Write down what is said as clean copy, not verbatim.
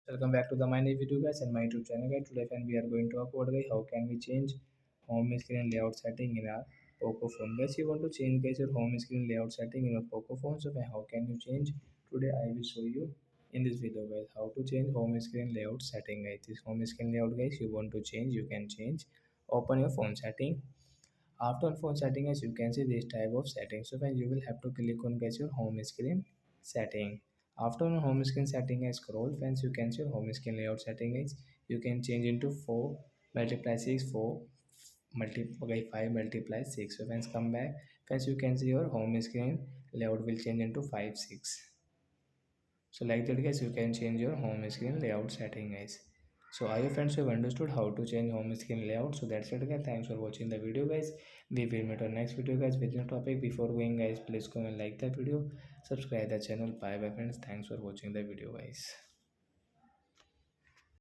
Welcome back to the my new video guys and my YouTube channel guys. Today and we are going to talk about guys how can we change home screen layout setting in our Poco phone. Guys, you want to change guys your home screen layout setting in your Poco phone. So how can you change? Today I will show you in this video guys how to change home screen layout setting guys. This home screen layout guys you want to change, you can change. Open your phone setting. After phone setting as you can see this type of settings. So when you will have to click on guys your home screen setting. After on home screen setting I scroll friends you can see your home screen layout setting is you can change into 4 multiply 6 4 multiply 5 multiply 6. So friends come back friends you can see your home screen layout will change into 5 6. So like that guys you can change your home screen layout setting guys. So I hope friends you have understood how to change home screen layout. So that's it guys, thanks for watching the video guys. We will meet on next video guys with new topic. Before going guys, please go and like the video, subscribe the channel. Bye bye friends, thanks for watching the video guys.